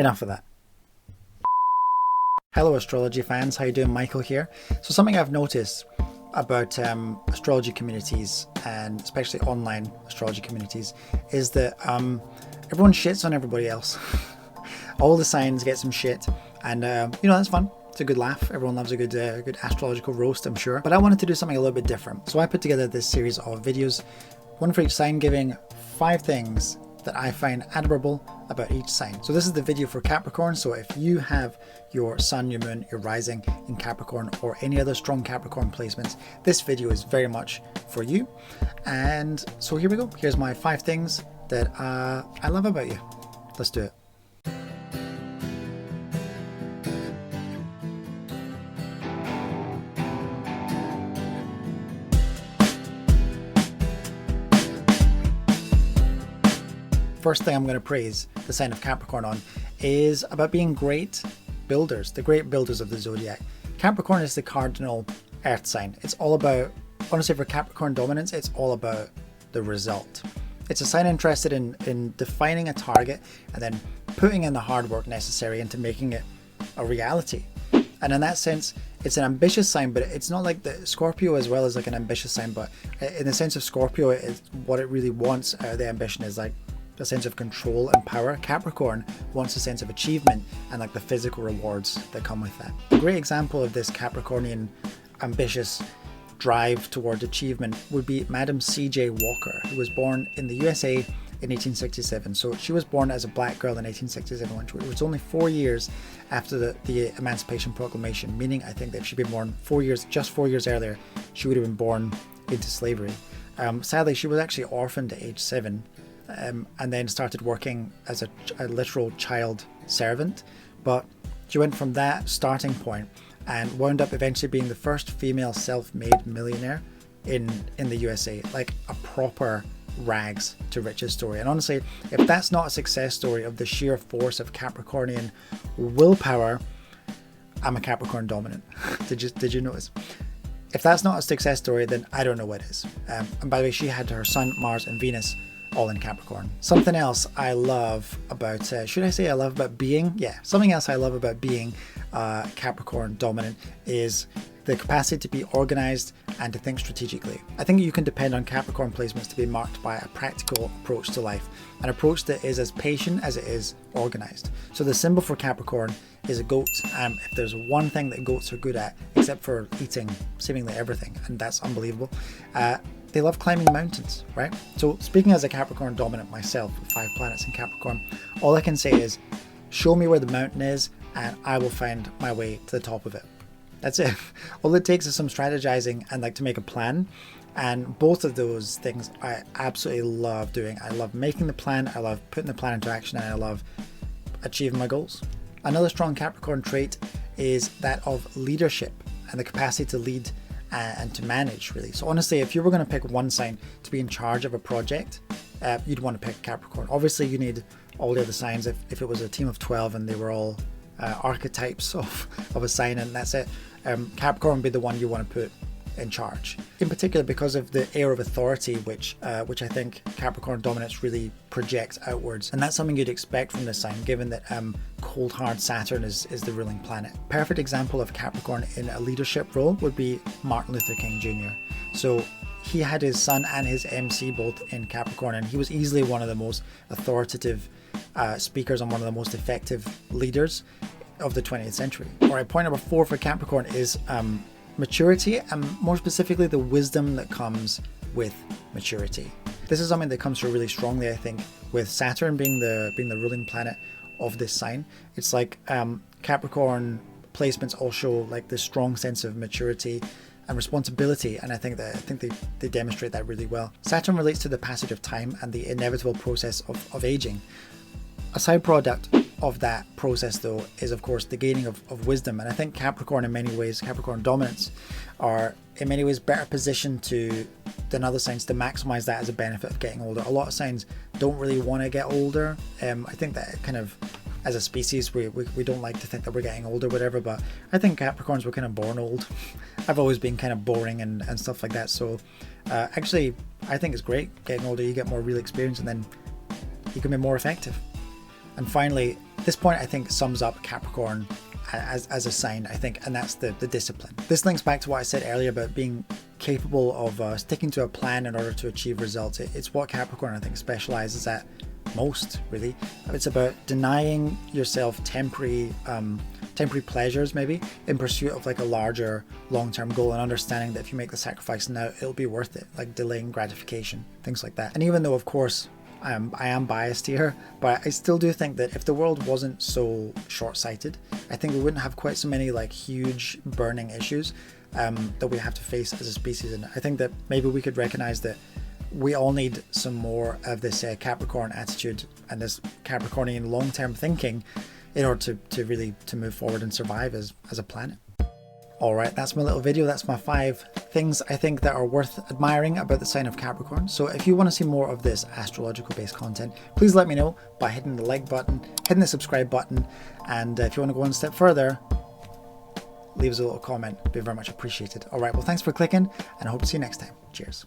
Enough of that. Hello astrology fans, how you doing? Maechyl here. So something I've noticed about astrology communities, and especially online astrology communities, is that everyone shits on everybody else. All the signs get some shit, and that's fun. It's a good laugh. Everyone loves a good astrological roast, I'm sure. But I wanted to do something a little bit different. So I put together this series of videos, one for each sign, giving 5 things that I find admirable about each sign. So this is the video for Capricorn. So if you have your sun, your moon, your rising in Capricorn, or any other strong Capricorn placements, this video is very much for you. And so here we go. Here's my 5 things that I love about you. Let's do it. First thing I'm going to praise the sign of Capricorn on is about being great builders, the great builders of the Zodiac. Capricorn is the cardinal earth sign. It's all about, honestly, for Capricorn dominance, it's all about the result. It's a sign interested in defining a target and then putting in the hard work necessary into making it a reality. And in that sense, it's an ambitious sign, but it's not like the Scorpio as well as like an ambitious sign, but in the sense of Scorpio, what it really wants out of the ambition is like a sense of control and power. Capricorn wants a sense of achievement and like the physical rewards that come with that. A great example of this Capricornian ambitious drive toward achievement would be Madam C.J. Walker, who was born in the USA in 1867. So she was born as a black girl in 1867, which was only 4 years after the Emancipation Proclamation, meaning I think that if she'd been born just 4 years earlier, she would have been born into slavery. Sadly, she was actually orphaned at age 7. And then started working as a literal child servant. But she went from that starting point and wound up eventually being the first female self-made millionaire in the USA, like a proper rags to riches story. And honestly, if that's not a success story of the sheer force of Capricornian willpower, I'm a Capricorn dominant. Did you notice? If that's not a success story, then I don't know what is. And by the way, she had her Sun, Mars, and Venus all in Capricorn. Something else I love about, should I say I love about being? Yeah, something else I love about being Capricorn dominant is the capacity to be organized and to think strategically. I think you can depend on Capricorn placements to be marked by a practical approach to life, an approach that is as patient as it is organized. So the symbol for Capricorn is a goat. If there's one thing that goats are good at, except for eating seemingly everything, and that's unbelievable, they love climbing mountains, right? So speaking as a Capricorn dominant myself with 5 planets in Capricorn, all I can say is show me where the mountain is and I will find my way to the top of it. That's it. All it takes is some strategizing and like to make a plan. And both of those things I absolutely love doing. I love making the plan, I love putting the plan into action, and I love achieving my goals. Another strong Capricorn trait is that of leadership and the capacity to lead and to manage, really. So honestly, if you were going to pick one sign to be in charge of a project, you'd want to pick Capricorn. Obviously, you need all the other signs. If it was a team of 12 and they were all archetypes of a sign and that's it, Capricorn would be the one you want to put in charge. In particular, because of the air of authority, which I think Capricorn dominance really projects outwards, and that's something you'd expect from this sign, given that cold hard Saturn is the ruling planet. Perfect example of Capricorn in a leadership role would be Martin Luther King Jr. So he had his sun and his MC both in Capricorn, and he was easily one of the most authoritative speakers and one of the most effective leaders of the 20th century. All right, point number 4 for Capricorn is maturity, and more specifically the wisdom that comes with maturity. This is something that comes through really strongly, I think, with Saturn being the ruling planet of this sign. It's like Capricorn placements all show like this strong sense of maturity and responsibility, and I think they demonstrate that really well. Saturn relates to the passage of time and the inevitable process of aging. A side product of that process, though, is of course the gaining of wisdom, and I think Capricorn in many ways, Capricorn dominants are in many ways better positioned than other signs to maximize that as a benefit of getting older. A lot of signs don't really want to get older. I think that kind of as a species we don't like to think that we're getting older, whatever, but I think Capricorns were kind of born old. I've always been kind of boring and stuff like that, so actually I think it's great getting older. You get more real experience and then you can be more effective. And finally, This point I think sums up Capricorn as a sign, I think, and that's the discipline. This links back to what I said earlier about being capable of sticking to a plan in order to achieve results. It's what Capricorn, I think, specializes at most, really. It's about denying yourself temporary pleasures, maybe, in pursuit of like a larger long-term goal, and understanding that if you make the sacrifice now, it'll be worth it, like delaying gratification, things like that. And even though, of course, I am biased here, but I still do think that if the world wasn't so short-sighted, I think we wouldn't have quite so many like huge burning issues that we have to face as a species. And I think that maybe we could recognize that we all need some more of this Capricorn attitude and this Capricornian long-term thinking in order to really move forward and survive as a planet. All right, that's my little video. That's my 5 things I think that are worth admiring about the sign of Capricorn. So if you want to see more of this astrological based content, please let me know by hitting the like button, hitting the subscribe button, and if you want to go one step further, leave us a little comment. It'd be very much appreciated. All right, well, thanks for clicking, and I hope to see you next time. Cheers.